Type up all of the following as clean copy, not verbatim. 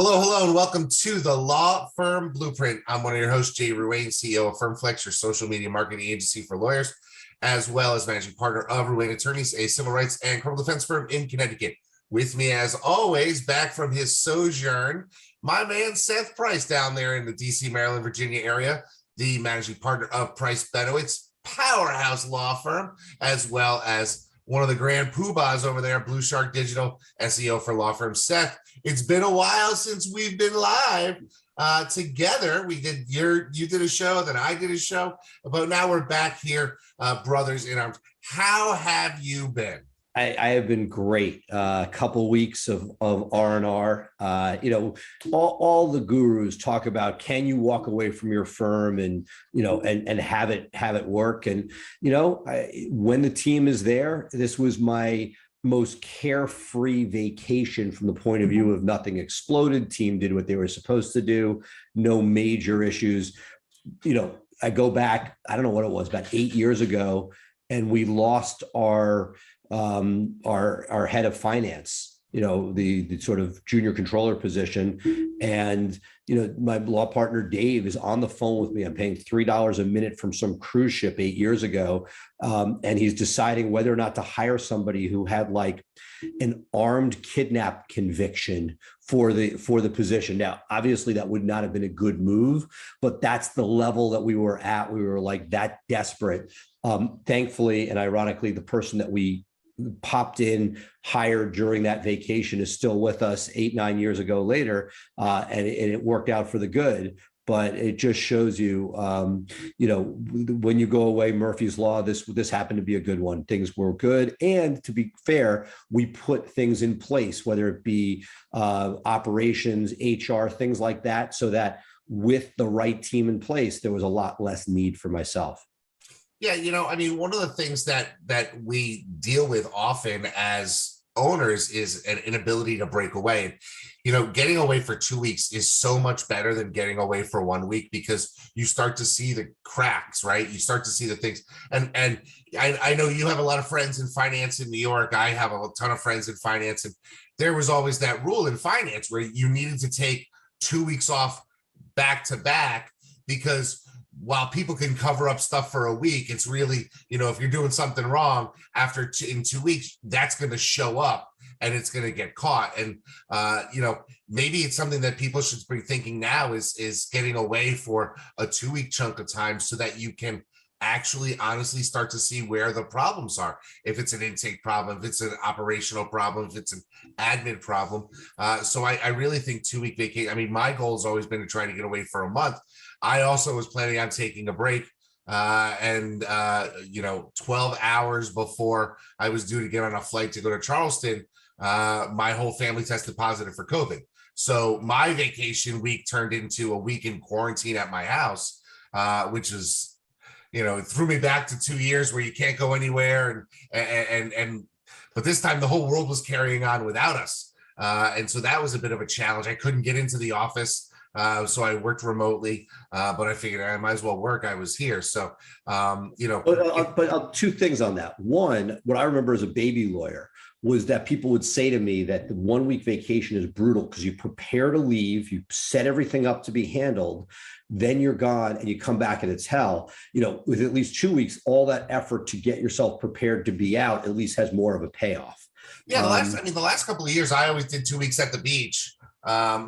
Hello, and welcome to the Law Firm Blueprint. I'm one of your hosts, Jay Ruane, CEO of FirmFlex, your social media marketing agency for lawyers, as well as managing partner of Ruane Attorneys, a civil rights and criminal defense firm in Connecticut. With me, as always, back from his sojourn, my man Seth Price down there in the DC, Maryland, Virginia area, the managing partner of Price Benowitz, powerhouse law firm, as well as one of the grand poobahs over there, BluShark Digital, SEO for law firms. Seth, it's been a while since we've been live together. You did a show, then I did a show, but now we're back here, brothers in arms. How have you been? I have been great. A couple weeks of R&R. All the gurus talk about, can you walk away from your firm and have it work? And when the team is there, this was my most carefree vacation from the point of view of nothing exploded. Team did what they were supposed to do. No major issues. I go back, I don't know what it was, about 8 years ago, and we lost our head of finance, the sort of junior controller position. And, my law partner, Dave, is on the phone with me. I'm paying $3 a minute from some cruise ship 8 years ago. And he's deciding whether or not to hire somebody who had like an armed kidnap conviction for the position. Now, obviously that would not have been a good move, but that's the level that we were at. We were like that desperate. Thankfully, and ironically, the person that we popped in, hired during that vacation is still with us 8-9 years ago later. And it worked out for the good, but it just shows you, when you go away, Murphy's Law, this happened to be a good one. Things were good. And to be fair, we put things in place, whether it be operations, HR, things like that, so that with the right team in place, there was a lot less need for myself. Yeah, one of the things that we deal with often as owners is an inability to break away. Getting away for 2 weeks is so much better than getting away for 1 week, because you start to see the cracks, right? You start to see the things. And I know you have a lot of friends in finance in New York. I have a ton of friends in finance. And there was always that rule in finance where you needed to take 2 weeks off back to back, because while people can cover up stuff for a week, it's really, if you're doing something wrong in 2 weeks, that's going to show up and it's going to get caught. And, maybe it's something that people should be thinking now is getting away for a 2 week chunk of time so that you can actually honestly start to see where the problems are. If it's an intake problem, if it's an operational problem, if it's an admin problem. So I really think 2 week vacation. My goal has always been to try to get away for a month. I also was planning on taking a break, and 12 hours before I was due to get on a flight to go to Charleston, my whole family tested positive for COVID. So my vacation week turned into a week in quarantine at my house, which is, it threw me back to 2 years where you can't go anywhere. But this time the whole world was carrying on without us. And so that was a bit of a challenge. I couldn't get into the office. So I worked remotely, but I figured I might as well work. I was here. So, But two things on that. One, what I remember as a baby lawyer was that people would say to me that the 1 week vacation is brutal because you prepare to leave, you set everything up to be handled, then you're gone and you come back and it's hell. With at least 2 weeks, all that effort to get yourself prepared to be out at least has more of a payoff. Yeah, the last couple of years, I always did 2 weeks at the beach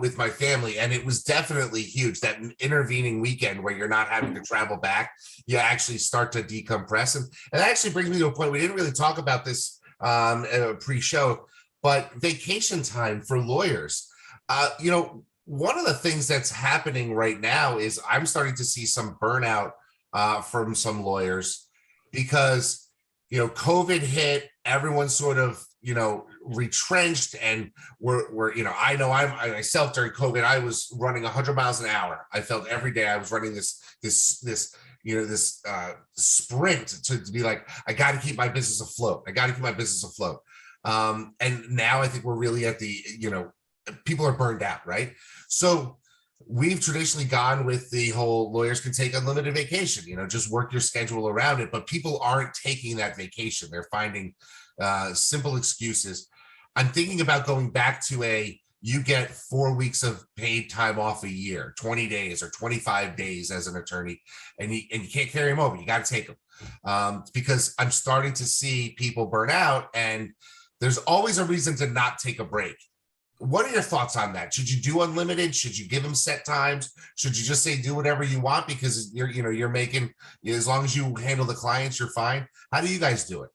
with my family, and it was definitely huge. That intervening weekend where you're not having to travel back, you actually start to decompress. And that actually brings me to a point. We didn't really talk about this pre-show, but vacation time for lawyers. One of the things that's happening right now is I'm starting to see some burnout from some lawyers because, COVID hit, everyone sort of, retrenched, and I know I myself during COVID, I was running 100 miles an hour. I felt every day I was running this sprint to be like, I got to keep my business afloat. And now I think we're really at the, people are burned out, right? So we've traditionally gone with the whole lawyers can take unlimited vacation, just work your schedule around it. But people aren't taking that vacation. They're finding simple excuses. I'm thinking about going back to a you get 4 weeks of paid time off a year, 20 days or 25 days as an attorney, and you can't carry them over. You got to take them. Because I'm starting to see people burn out, and there's always a reason to not take a break. What are your thoughts on that? Should you do unlimited? Should you give them set times? Should you just say do whatever you want because you're making, as long as you handle the clients, you're fine? How do you guys do it?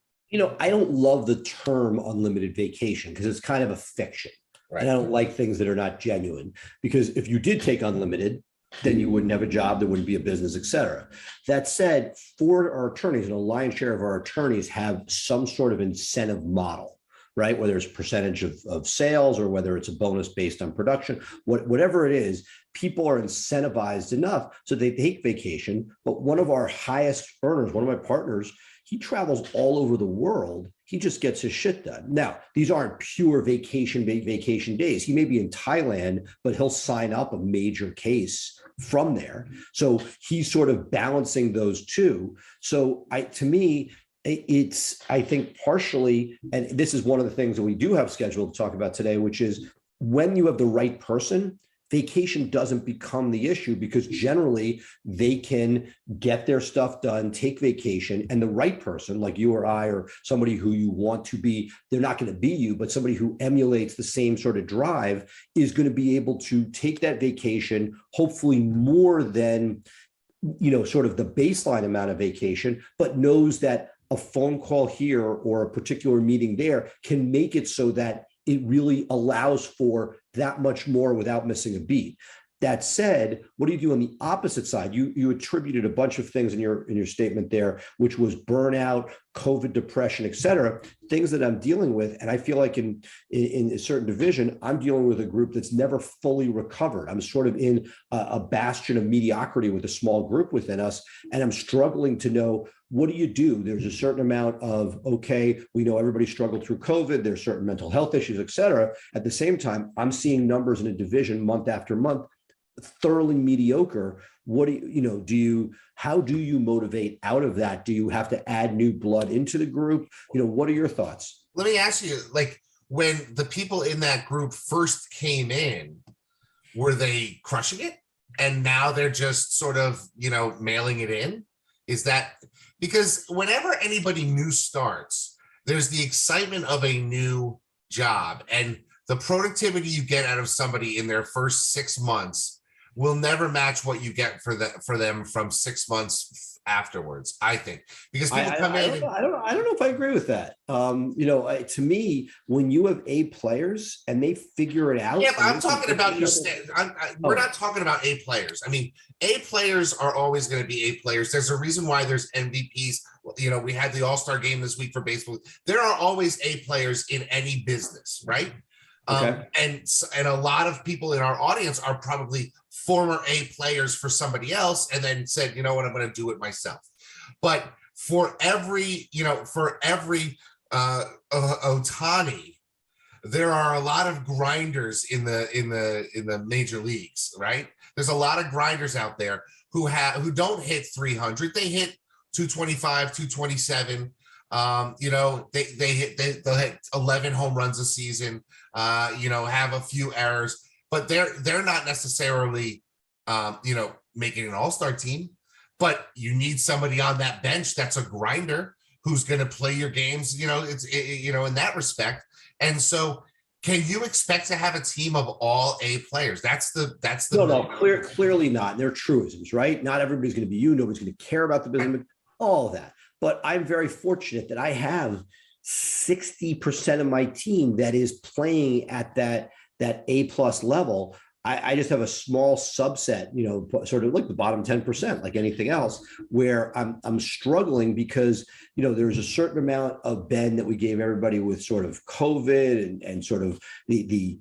I don't love the term unlimited vacation because it's kind of a fiction. Right. And I don't like things that are not genuine, because if you did take unlimited, then you wouldn't have a job, there wouldn't be a business, et cetera. That said, for our attorneys, and a lion's share of our attorneys have some sort of incentive model, right? Whether it's percentage of sales or whether it's a bonus based on production, whatever it is, people are incentivized enough so they take vacation. But one of our highest earners, one of my partners, he travels all over the world. He just gets his shit done. Now, these aren't pure vacation days. He may be in Thailand, but he'll sign up a major case from there. So he's sort of balancing those two. So to me, it's, I think partially, and this is one of the things that we do have scheduled to talk about today, which is when you have the right person, vacation doesn't become the issue, because generally they can get their stuff done, take vacation, and the right person like you or I, or somebody who you want to be, they're not going to be you, but somebody who emulates the same sort of drive is going to be able to take that vacation, hopefully more than, sort of the baseline amount of vacation, but knows that a phone call here or a particular meeting there can make it so that it really allows for that much more without missing a beat. That said, what do you do on the opposite side? You attributed a bunch of things in your statement there, which was burnout, COVID, depression, et cetera, things that I'm dealing with. And I feel like in a certain division, I'm dealing with a group that's never fully recovered. I'm sort of in a bastion of mediocrity with a small group within us. And I'm struggling to know, what do you do? There's a certain amount of, okay, we know everybody struggled through COVID. There's certain mental health issues, et cetera. At the same time, I'm seeing numbers in a division month after month, thoroughly mediocre. What how do you motivate out of that? Do you have to add new blood into the group? What are your thoughts? Let me ask you, like, when the people in that group first came in, were they crushing it? And now they're just sort of, mailing it in? Is that because whenever anybody new starts, there's the excitement of a new job, and the productivity you get out of somebody in their first 6 months will never match what you get for them from 6 months afterwards, I think, because people come in. I don't know if I agree with that. To me, when you have A players and they figure it out. Yeah, but I'm talking about your we're not talking about A players. I mean, A players are always going to be A players. There's a reason why there's MVPs. We had the All-Star game this week for baseball. There are always A players in any business, right? Okay. And a lot of people in our audience are probably former A players for somebody else, and then said, you know what, I'm going to do it myself. But for every Ohtani, there are a lot of grinders in the major leagues, right? There's a lot of grinders out there who don't hit 300. They hit 225, 227. They'll hit 11 home runs a season, have a few errors, but they're not necessarily, making an all-star team. But you need somebody on that bench that's a grinder who's going to play your games, in that respect. And so, can you expect to have a team of all A players? Clearly not. They're truisms, right? Not everybody's going to be you. Nobody's going to care about the business, all of that. But I'm very fortunate that I have 60% of my team that is playing at that A+ level. I just have a small subset, sort of like the bottom 10%, like anything else, where I'm struggling because, there's a certain amount of bend that we gave everybody with sort of COVID and sort of the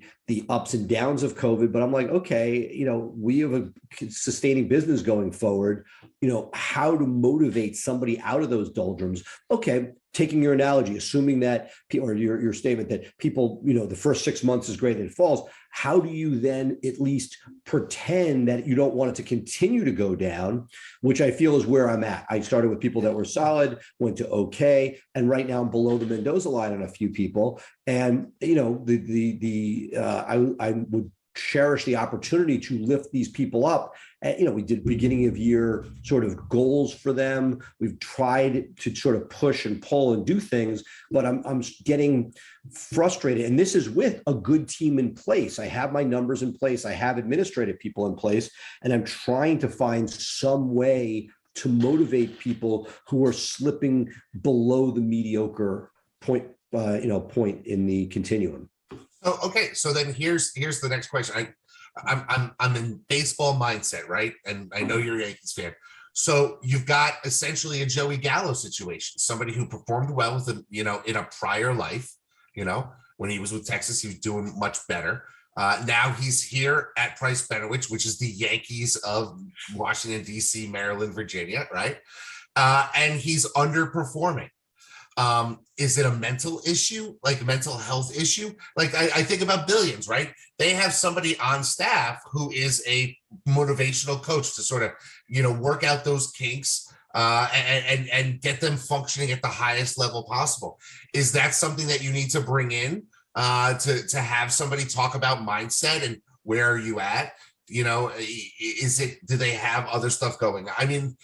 ups and downs of COVID. But I'm like, okay, we have a sustaining business going forward. how to motivate somebody out of those doldrums. Okay, taking your analogy, assuming that, or your statement that people, the first 6 months is great and it falls, how do you then at least pretend that you don't want it to continue to go down, which I feel is where I'm at. I started with people that were solid, went to okay, and right now I'm below the Mendoza line on a few people. And, I would cherish the opportunity to lift these people up. And, we did beginning of year sort of goals for them. We've tried to sort of push and pull and do things, but I'm getting frustrated. And this is with a good team in place. I have my numbers in place. I have administrative people in place, and I'm trying to find some way to motivate people who are slipping below the mediocre point in the continuum. Oh, okay. So then here's the next question. I'm in baseball mindset, right? And I know you're a Yankees fan. So you've got essentially a Joey Gallo situation, somebody who performed well with him, in a prior life, when he was with Texas, he was doing much better. Now he's here at Price Benowitz, which is the Yankees of Washington, D.C., Maryland, Virginia, right? And he's underperforming. Is it a mental issue, like a mental health issue? Like I think about Billions, right? They have somebody on staff who is a motivational coach to sort of, work out those kinks and get them functioning at the highest level possible. Is that something that you need to bring in to have somebody talk about mindset and where are you at? Do they have other stuff going on? I mean,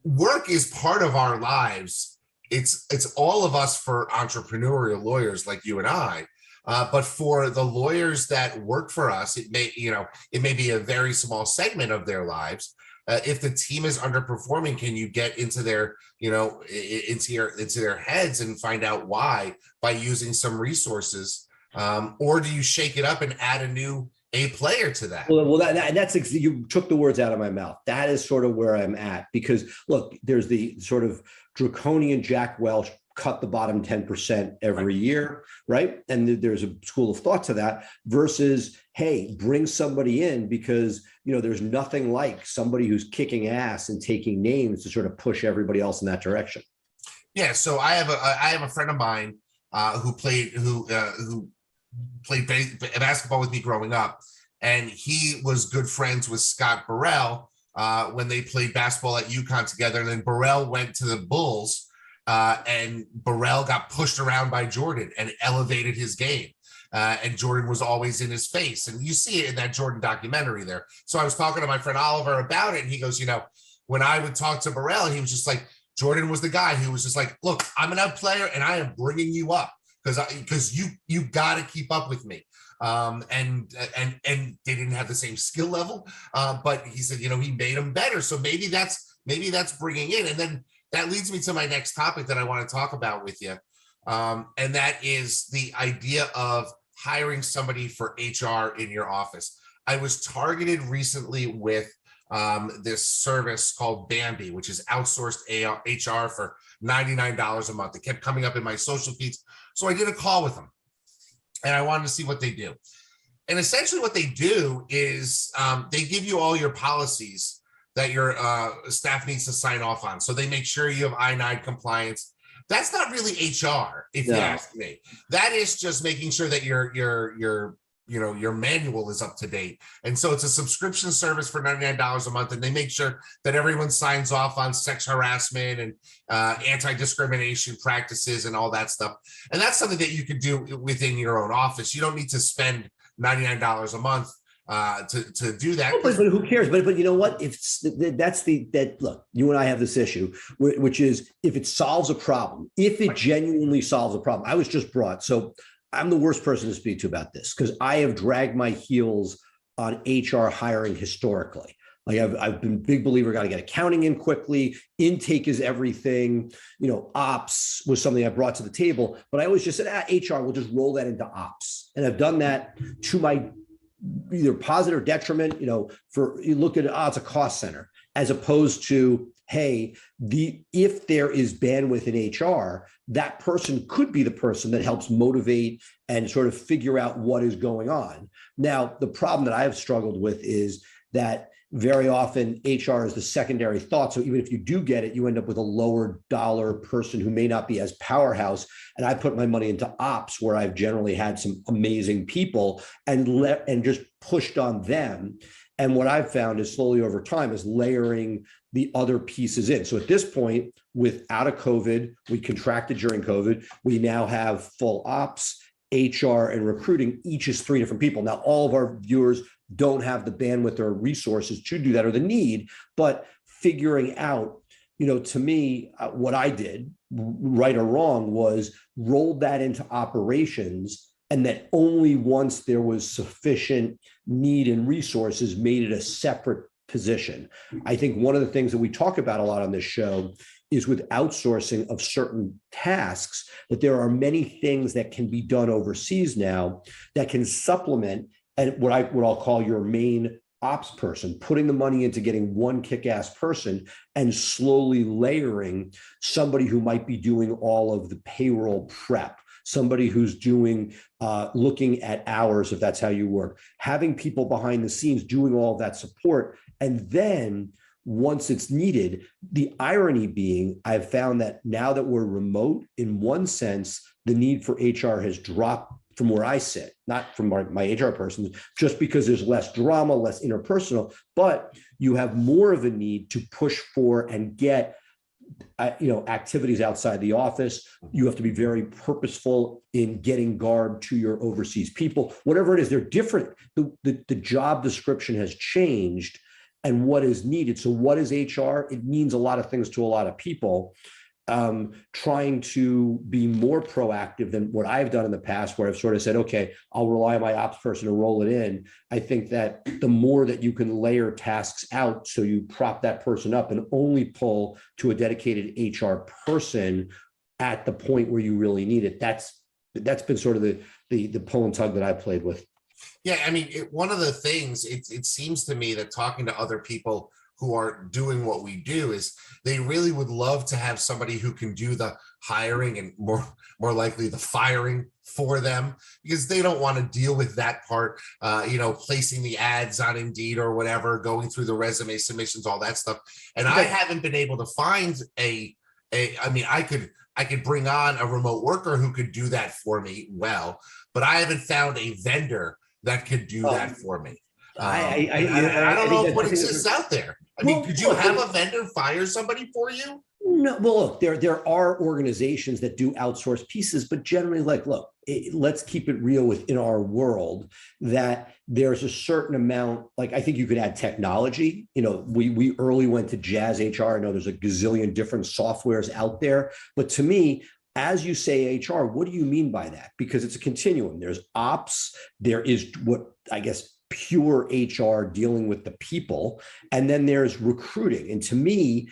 work is part of our lives. It's all of us for entrepreneurial lawyers like you and I, but for the lawyers that work for us, it may be a very small segment of their lives. If the team is underperforming, can you get into their, into their heads and find out why by using some resources, or do you shake it up and add a player to that? Well, that's you took the words out of my mouth. That is sort of where I'm at, because look, there's the sort of draconian Jack Welch cut the bottom 10% every year, right? And there's a school of thought to that versus, hey, bring somebody in because, there's nothing like somebody who's kicking ass and taking names to sort of push everybody else in that direction. Yeah. So I have a friend of mine who played basketball with me growing up, and he was good friends with Scott Burrell when they played basketball at UConn together. And then Burrell went to the Bulls, and Burrell got pushed around by Jordan and elevated his game. And Jordan was always in his face, and you see it in that Jordan documentary there. So I was talking to my friend Oliver about it, and he goes, when I would talk to Burrell, he was just like, Jordan was the guy who was just like, look, I'm an out player, and I am bringing you up. Because you got to keep up with me, and they didn't have the same skill level, but he said he made them better. So maybe that's bringing in, and then that leads me to my next topic that I want to talk about with you, and that is the idea of hiring somebody for HR in your office. I was targeted recently with this service called Bambi, which is outsourced HR for $99 a month. It kept coming up in my social feeds. So I did a call with them and I wanted to see what they do. And essentially what they do is they give you all your policies that your staff needs to sign off on. So they make sure you have I-9 compliance. That's not really HR, if you ask me. That is just making sure that your manual is up to date. And so it's a subscription service for $99 a month. And they make sure that everyone signs off on sex harassment and anti-discrimination practices and all that stuff. And that's something that you can do within your own office. You don't need to spend $99 a month to do that. But who cares? But you know what? Look, you and I have this issue, which is if it solves a problem, if it genuinely solves a problem. I was just brought, so I'm the worst person to speak to about this because I have dragged my heels on HR hiring historically. Like I've been a big believer, got to get accounting in quickly. Intake is everything. Ops was something I brought to the table, but I always just said, HR, we'll just roll that into ops. And I've done that to my either positive or detriment, for you look at it's a cost center, as opposed to, hey, if there is bandwidth in HR, that person could be the person that helps motivate and sort of figure out what is going on. Now, the problem that I have struggled with is that, very often HR is the secondary thought. So even if you do get it, you end up with a lower dollar person who may not be as powerhouse. And I put my money into ops, where I've generally had some amazing people and just pushed on them. And what I've found is slowly over time is layering the other pieces in. So at this point, out of COVID, we contracted during COVID. We now have full ops, HR, and recruiting. Each is 3 different people. Now, all of our viewers don't have the bandwidth or resources to do that, or the need, but figuring out, to me, what I did, right or wrong, was rolled that into operations, and that only once there was sufficient need and resources made it a separate position. I think one of the things that we talk about a lot on this show is with outsourcing of certain tasks, that there are many things that can be done overseas now that can supplement and what I'll call your main ops person, putting the money into getting one kick-ass person and slowly layering somebody who might be doing all of the payroll prep, somebody who's doing, looking at hours, if that's how you work, having people behind the scenes doing all of that support. And then once it's needed, the irony being, I've found that now that we're remote, in one sense, the need for HR has dropped from where I sit, not from my HR person, just because there's less drama, less interpersonal, but you have more of a need to push for and get activities outside the office. You have to be very purposeful in getting guard to your overseas people, whatever it is, they're different. The job description has changed and what is needed. So what is HR? It means a lot of things to a lot of people. Trying to be more proactive than what I've done in the past, where I've sort of said, okay, I'll rely on my ops person to roll it in. I think that the more that you can layer tasks out, so you prop that person up and only pull to a dedicated HR person at the point where you really need it. That's been sort of the pull and tug that I played with. Yeah, I mean, one of the things, it seems to me that talking to other people who are doing what we do is they really would love to have somebody who can do the hiring and more likely the firing for them, because they don't want to deal with that part, placing the ads on Indeed or whatever, going through the resume submissions, all that stuff. And I haven't been able to find I could bring on a remote worker who could do that for me well, but I haven't found a vendor that could do that for me. I don't know what exists out there. I mean, could you have a vendor fire somebody for you? No, well, look, there are organizations that do outsource pieces, but generally, let's keep it real within our world, that there's a certain amount, I think you could add technology. We early went to Jazz HR. I know there's a gazillion different softwares out there, but to me, as you say HR, what do you mean by that? Because it's a continuum. There's ops, there is what I guess pure HR dealing with the people, and then there's recruiting. And to me,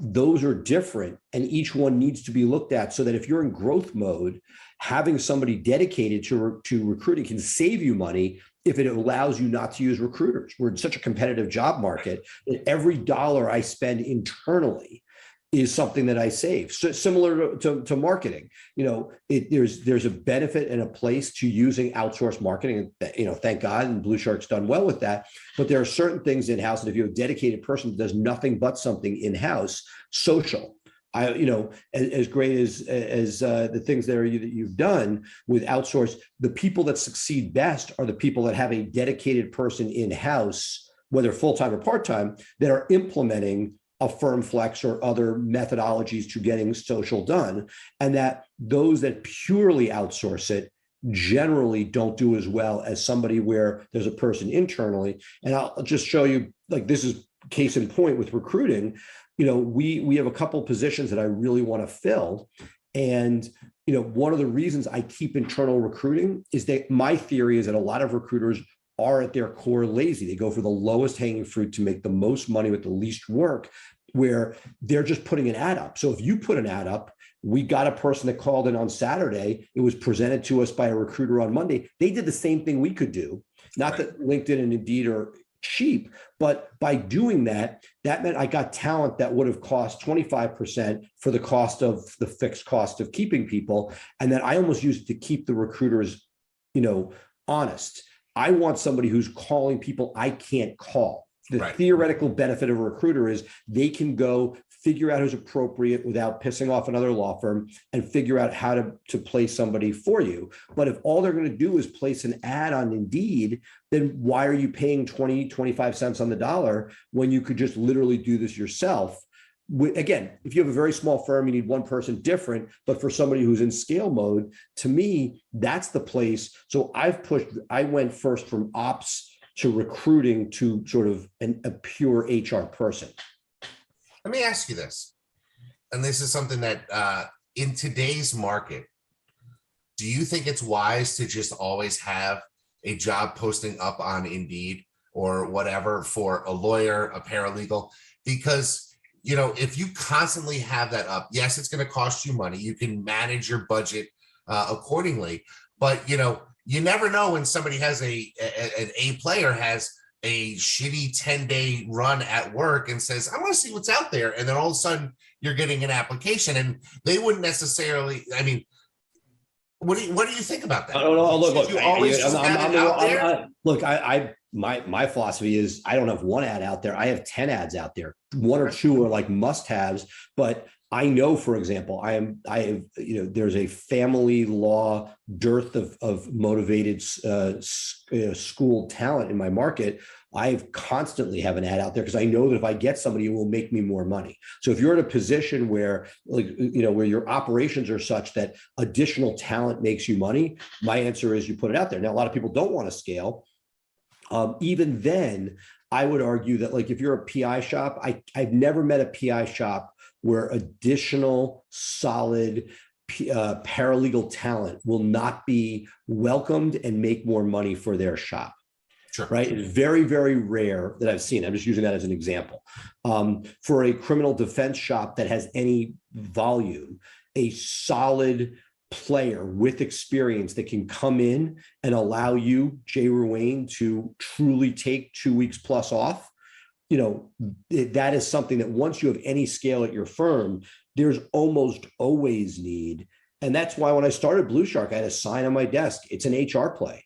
those are different, and each one needs to be looked at, so that if you're in growth mode, having somebody dedicated to recruiting can save you money if it allows you not to use recruiters. We're in such a competitive job market that every dollar I spend internally is something that I save. So similar to marketing, there's a benefit and a place to using outsourced marketing. Thank God, and BluShark's done well with that. But there are certain things in-house that if you have a dedicated person that does nothing but something in-house, social. As great as the things that you've done with outsource, the people that succeed best are the people that have a dedicated person in-house, whether full-time or part-time, that are implementing a firm flex or other methodologies to getting social done, and that those that purely outsource it generally don't do as well as somebody where there's a person internally. And I'll just show you, this is case in point with recruiting. We have a couple positions that I really want to fill. And, one of the reasons I keep internal recruiting is that my theory is that a lot of recruiters are at their core lazy. They go for the lowest hanging fruit to make the most money with the least work, where they're just putting an ad up. So if you put an ad up, we got a person that called in on Saturday. It was presented to us by a recruiter on Monday. They did the same thing we could do. Not that LinkedIn and Indeed are cheap, but by doing that, that meant I got talent that would have cost 25% for the cost of the fixed cost of keeping people. And then I almost used it to keep the recruiters, honest. I want somebody who's calling people I can't call. the Right. theoretical benefit of a recruiter is they can go figure out who's appropriate without pissing off another law firm and figure out how to place somebody for you. But if all they're going to do is place an ad on Indeed, then why are you paying 20, 25 cents on the dollar when you could just literally do this yourself? Again, if you have a very small firm, you need one person different, but for somebody who's in scale mode, to me, that's the place. So I went first from ops to recruiting to sort of a pure HR person. Let me ask you this, and this is something that in today's market, do you think it's wise to just always have a job posting up on Indeed or whatever for a lawyer, a paralegal? Because if you constantly have that up, yes, it's going to cost you money. You can manage your budget accordingly, but you never know when somebody has an A player has a shitty 10-day run at work and says, I want to see what's out there. And then all of a sudden you're getting an application and they wouldn't necessarily, I mean, what do you think about that? My philosophy is I don't have one ad out there. I have 10 ads out there. One or two are like must-haves, but I know, for example, there's a family law dearth of motivated school talent in my market. I constantly have an ad out there because I know that if I get somebody, it will make me more money. So if you're in a position where, where your operations are such that additional talent makes you money, my answer is you put it out there. Now, a lot of people don't want to scale. Even then, I would argue that if you're a PI shop, I've never met a PI shop where additional solid paralegal talent will not be welcomed and make more money for their shop. Sure. Right? It's very, very rare that I've seen. I'm just using that as an example. For a criminal defense shop that has any volume, a solid player with experience that can come in and allow you, Jay Ruane, to truly take 2 weeks plus off, that is something that once you have any scale at your firm, there's almost always need. And that's why when I started BluShark, I had a sign on my desk. It's an HR play.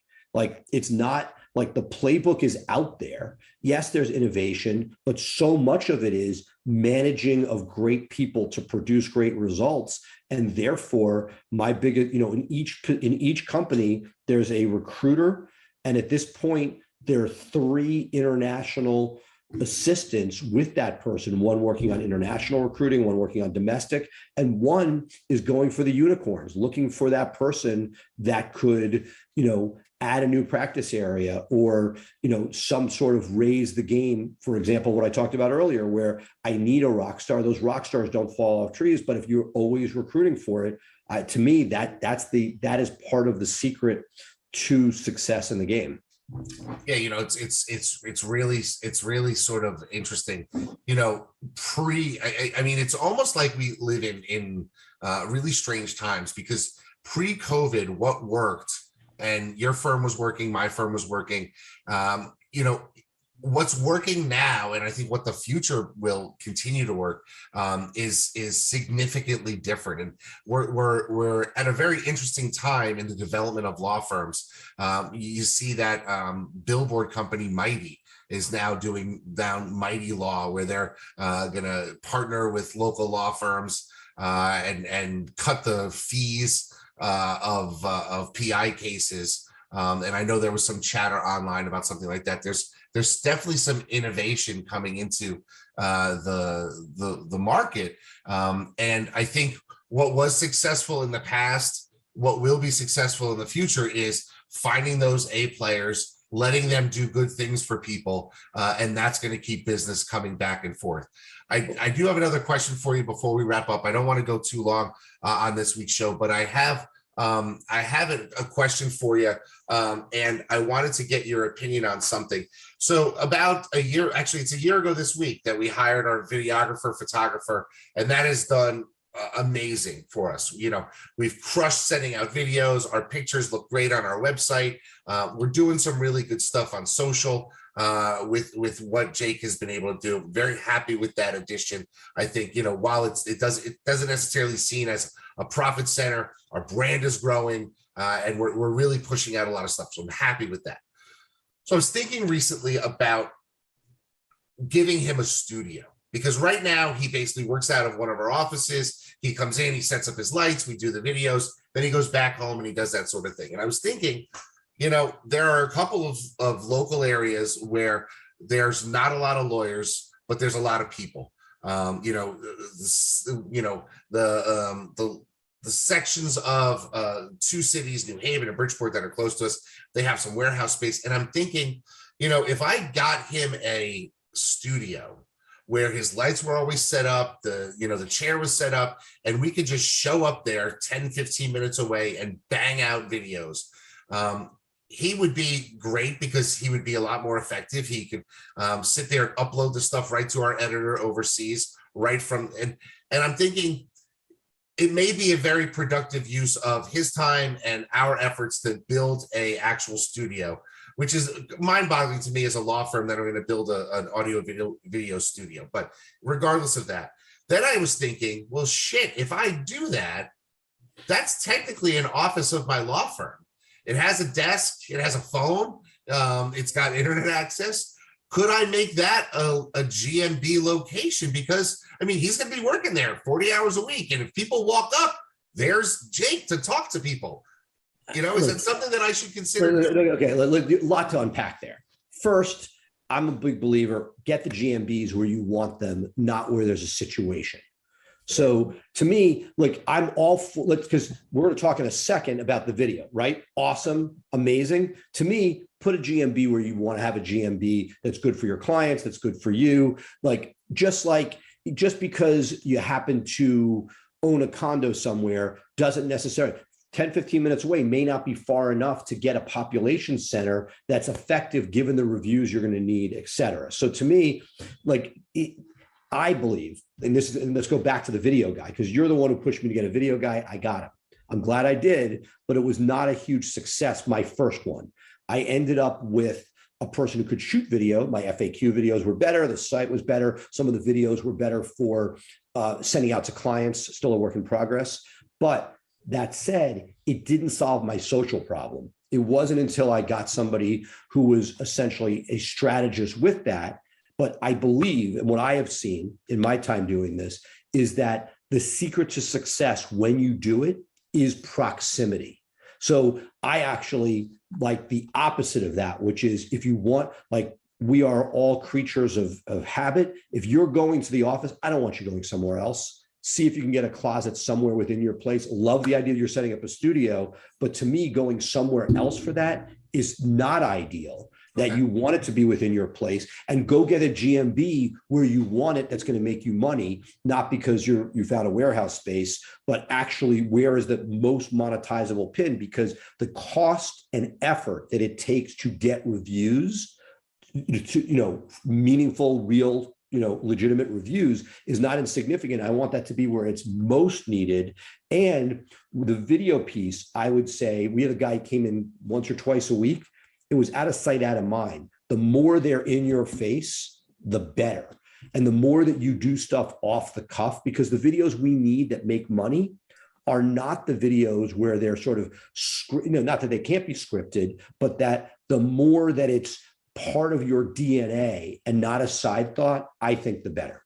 It's not like the playbook is out there. Yes, there's innovation, but so much of it is managing of great people to produce great results. And therefore, my biggest, in each company, there's a recruiter. And at this point, there are 3 international assistants with that person, one working on international recruiting, one working on domestic, and one is going for the unicorns, looking for that person that could, add a new practice area or, some sort of raise the game. For example, what I talked about earlier, where I need a rock star. Those rock stars don't fall off trees, but if you're always recruiting for it, to me, that is part of the secret to success in the game. Yeah, it's really sort of interesting. I mean, it's almost like we live in really strange times, because pre-COVID, what worked, and your firm was working, my firm was working. What's working now, and I think what the future will continue to work, is significantly different. And we're at a very interesting time in the development of law firms. You see that billboard company Mighty is now doing down Mighty Law, where they're going to partner with local law firms and cut the fees of PI cases. And I know there was some chatter online about something like that. There's definitely some innovation coming into the market. And I think what was successful in the past, what will be successful in the future, is finding those A players, letting them do good things for people. And that's going to keep business coming back and forth. I do have another question for you before we wrap up. I don't want to go too long on this week's show, but I have a question for you, and I wanted to get your opinion on something. So about a year, actually, it's a year ago this week, that we hired our videographer, photographer, and that has done amazing for us. We've crushed sending out videos. Our pictures look great on our website. We're doing some really good stuff on social with what Jake has been able to do. Very happy with that addition. I think, while it doesn't necessarily seen as a profit center, our brand is growing, and we're really pushing out a lot of stuff. So I'm happy with that. So I was thinking recently about giving him a studio. Because right now he basically works out of one of our offices. He comes in, he sets up his lights, we do the videos, then he goes back home and he does that sort of thing. And I was thinking, there are a couple of local areas where there's not a lot of lawyers, but there's a lot of people. The sections of two cities, New Haven and Bridgeport, that are close to us, they have some warehouse space. And I'm thinking, if I got him a studio where his lights were always set up, the chair was set up, and we could just show up there 10, 15 minutes away and bang out videos. He would be great because he would be a lot more effective. He could sit there and upload the stuff right to our editor overseas, right from, and I'm thinking it may be a very productive use of his time and our efforts to build a actual studio, which is mind-boggling to me as a law firm that are going to build an audio video studio. But regardless of that, then I was thinking, well, shit, if I do that, that's technically an office of my law firm. It has a desk, it has a phone, it's got internet access. Could I make that a GMB location? Because, he's going to be working there 40 hours a week. And if people walk up, there's Jake to talk to people. Is it something that I should consider? Okay, a lot to unpack there. First, I'm a big believer, get the GMBs where you want them, not where there's a situation. So to me, I'm all for, because we're going to talk in a second about the video, right? Awesome, amazing. To me, put a GMB where you want to have a GMB that's good for your clients, that's good for you. Just because you happen to own a condo somewhere doesn't necessarily, 10, 15 minutes away may not be far enough to get a population center that's effective given the reviews you're going to need, et cetera. So to me, I believe, and let's go back to the video guy, because you're the one who pushed me to get a video guy. I got him. I'm glad I did, but it was not a huge success, my first one. I ended up with a person who could shoot video. My FAQ videos were better. The site was better. Some of the videos were better for sending out to clients, still a work in progress. But that said, it didn't solve my social problem. It wasn't until I got somebody who was essentially a strategist with that. But I believe, and what I have seen in my time doing this, is that the secret to success when you do it is proximity. So I actually like the opposite of that, which is if you want, we are all creatures of habit. If you're going to the office, I don't want you going somewhere else. See if you can get a closet somewhere within your place. Love the idea that you're setting up a studio, but to me, going somewhere else for that is not ideal. That you want it to be within your place, and go get a GMB where you want it that's going to make you money, not because you found a warehouse space, but actually where is the most monetizable pin, because the cost and effort that it takes to get reviews, meaningful, real, legitimate reviews is not insignificant. I want that to be where it's most needed. And the video piece, I would say, we had a guy came in once or twice a week. It was out of sight, out of mind. The more they're in your face, the better. And the more that you do stuff off the cuff, because the videos we need that make money are not the videos where they're sort of, not that they can't be scripted, but that the more that it's part of your DNA and not a side thought, I think the better.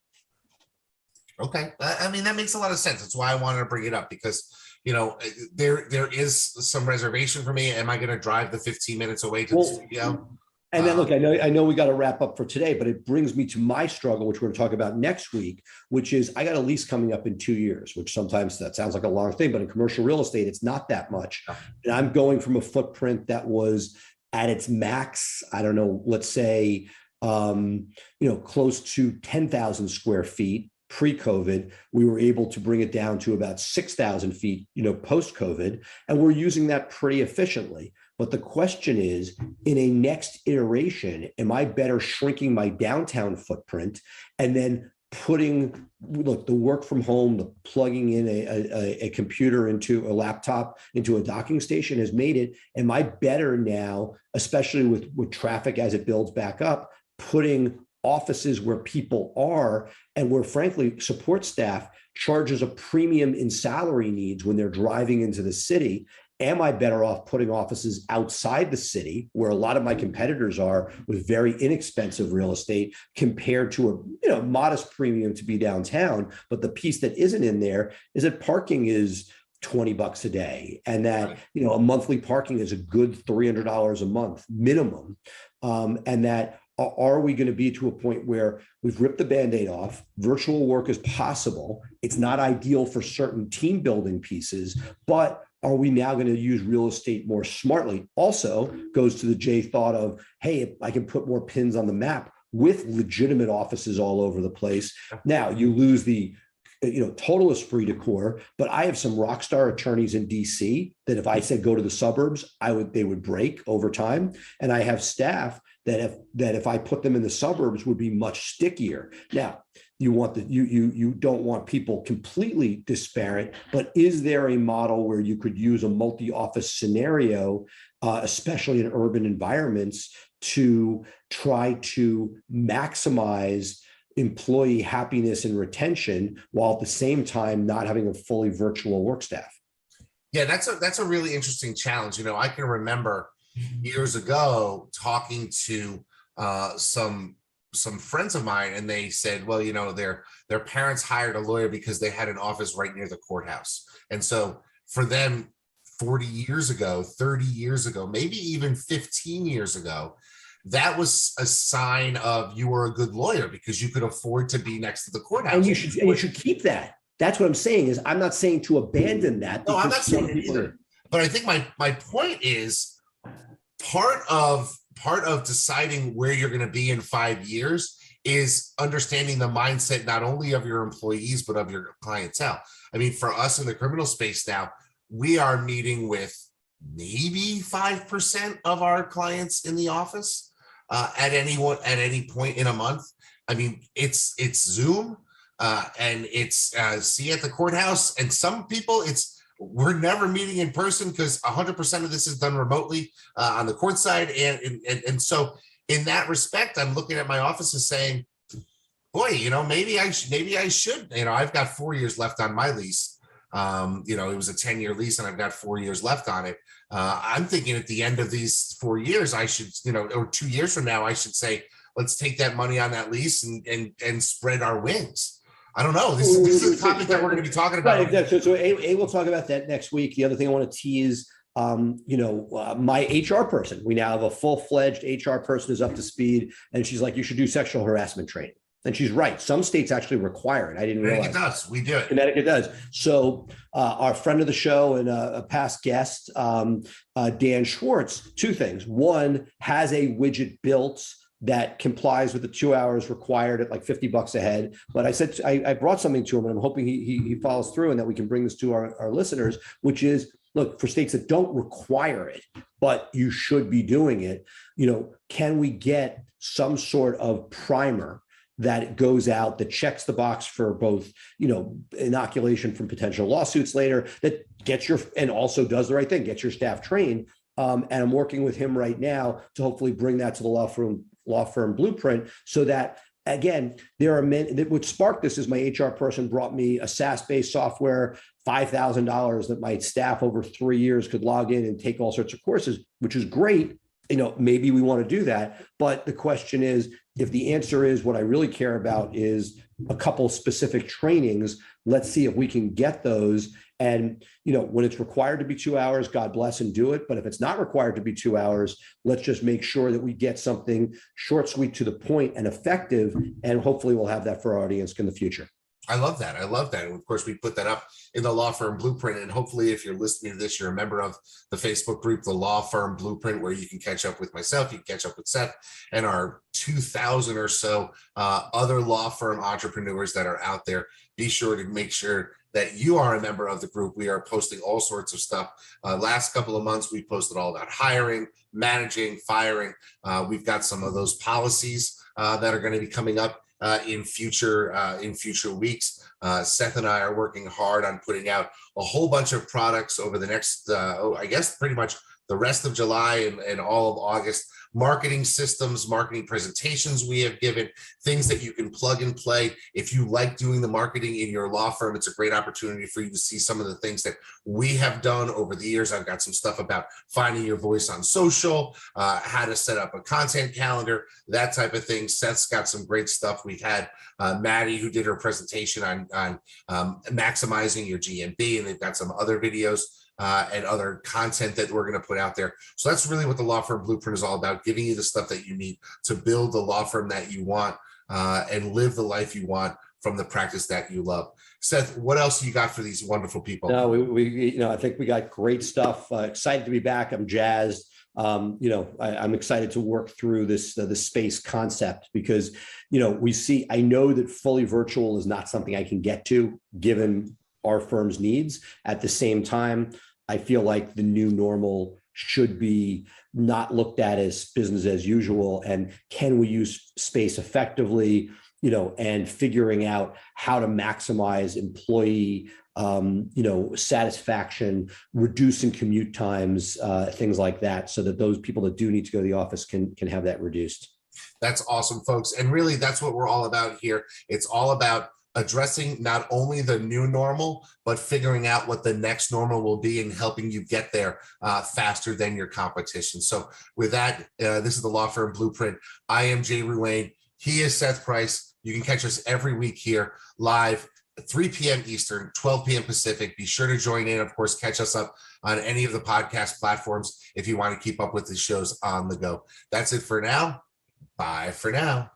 Okay. That makes a lot of sense. That's why I wanted to bring it up, because there is some reservation for me. Am I going to drive the 15 minutes away to the studio? And then look, I know we got to wrap up for today, but it brings me to my struggle, which we're going to talk about next week, which is I got a lease coming up in 2 years, which sometimes that sounds like a long thing, but in commercial real estate, it's not that much. And I'm going from a footprint that was at its max, I don't know, let's say, close to 10,000 square feet. Pre-COVID, we were able to bring it down to about 6,000 feet, post-COVID, and we're using that pretty efficiently. But the question is, in a next iteration, am I better shrinking my downtown footprint and then putting, the work from home, the plugging in a computer into a laptop, into a docking station has made it, am I better now, especially with traffic as it builds back up, putting offices where people are and where, frankly, support staff charges a premium in salary needs when they're driving into the city? Am I better off putting offices outside the city where a lot of my competitors are with very inexpensive real estate compared to a modest premium to be downtown? But the piece that isn't in there is that parking is $20 a day, and that a monthly parking is a good $300 a month minimum, and that are we going to be to a point where we've ripped the Band-Aid off? Virtual work is possible. It's not ideal for certain team building pieces, but are we now going to use real estate more smartly? Also goes to the Jay thought of, hey, I can put more pins on the map with legitimate offices all over the place. Now you lose the total esprit de corps, but I have some rock star attorneys in DC that if I said go to the suburbs, they would break over time. And I have staff that if I put them in the suburbs would be much stickier. Now, you don't want people completely disparate, but is there a model where you could use a multi-office scenario, especially in urban environments, to try to maximize employee happiness and retention while at the same time not having a fully virtual work staff? Yeah, that's a really interesting challenge. I can remember years ago talking to some friends of mine, and they said, well, their parents hired a lawyer because they had an office right near the courthouse. And so for them 40 years ago, 30 years ago, maybe even 15 years ago, that was a sign of you were a good lawyer because you could afford to be next to the courthouse. And you should keep that. That's what I'm saying is I'm not saying to abandon that. No, I'm not saying it either. But I think my point is part of deciding where you're going to be in 5 years is understanding the mindset, not only of your employees, but of your clientele. I mean, for us in the criminal space now, we are meeting with maybe 5% of our clients in the office at any point in a month. I mean, it's Zoom and it's see at the courthouse, and some people we're never meeting in person because 100% of this is done remotely on the court side. And so in that respect, I'm looking at my office and saying, boy, maybe I should, I've got 4 years left on my lease. It was a 10-year lease and I've got 4 years left on it. I'm thinking at the end of these 4 years, I should, or 2 years from now, I should say, let's take that money on that lease and spread our wings. I don't know. This is a topic that we're going to be talking about. Right, exactly. So we'll talk about that next week. The other thing I want to tease, my HR person. We now have a full-fledged HR person who's up to speed, and she's like, you should do sexual harassment training. And she's right. Some states actually require it. I didn't realize. Connecticut does. We do it. Connecticut does. So our friend of the show and a past guest, Dan Schwartz, two things. One, has a widget built that complies with the 2 hours required at like $50 a head. But I said, I brought something to him, and I'm hoping he follows through and that we can bring this to our listeners, which is, look, for states that don't require it, but you should be doing it, can we get some sort of primer that goes out that checks the box for both, inoculation from potential lawsuits later, that gets and also does the right thing, gets your staff trained. And I'm working with him right now to hopefully bring that to the law firm Blueprint, so that, again, there are many that would spark this. Is my HR person brought me a SaaS-based software, $5,000 that my staff over 3 years could log in and take all sorts of courses, which is great. Maybe we want to do that. But the question is, if the answer is what I really care about is a couple specific trainings, let's see if we can get those. And, when it's required to be 2 hours, God bless and do it. But if it's not required to be 2 hours, let's just make sure that we get something short, sweet, to the point and effective. And hopefully we'll have that for our audience in the future. I love that. And of course, we put that up in the Law Firm Blueprint. And hopefully, if you're listening to this, you're a member of the Facebook group, the Law Firm Blueprint, where you can catch up with myself, you can catch up with Seth, and our 2,000 or so other law firm entrepreneurs that are out there. Be sure to make sure that you are a member of the group. We are posting all sorts of stuff. Last couple of months, we posted all about hiring, managing, firing. We've got some of those policies that are going to be coming up in future weeks. Seth and I are working hard on putting out a whole bunch of products over the next, I guess, pretty much the rest of July and all of August. marketing systems, marketing presentations we have given, things that you can plug and play. If you like doing the marketing in your law firm, it's a great opportunity for you to see some of the things that we have done over the years. I've got some stuff about finding your voice on social, how to set up a content calendar, that type of thing. Seth's got some great stuff. We've had Maddie, who did her presentation on maximizing your GMB, and they've got some other videos and other content that we're going to put out there. So that's really what the Law Firm Blueprint is all about, giving you the stuff that you need to build the law firm that you want and live the life you want from the practice that you love. Seth, what else you got for these wonderful people? No, we I think we got great stuff. Excited to be back. I'm jazzed. I'm excited to work through this space concept because, I know that fully virtual is not something I can get to given our firm's needs. At the same time, I feel like the new normal should be not looked at as business as usual. And can we use space effectively, and figuring out how to maximize employee satisfaction, reducing commute times, things like that, so that those people that do need to go to the office can have that reduced. That's awesome, folks. And really, that's what we're all about here. It's all about addressing not only the new normal, but figuring out what the next normal will be and helping you get there faster than your competition. So with that, this is the Law Firm Blueprint. I am Jay Ruane. He is Seth Price. You can catch us every week here live at 3 p.m. Eastern, 12 p.m. Pacific. Be sure to join in. Of course, catch us up on any of the podcast platforms if you want to keep up with the shows on the go. That's it for now. Bye for now.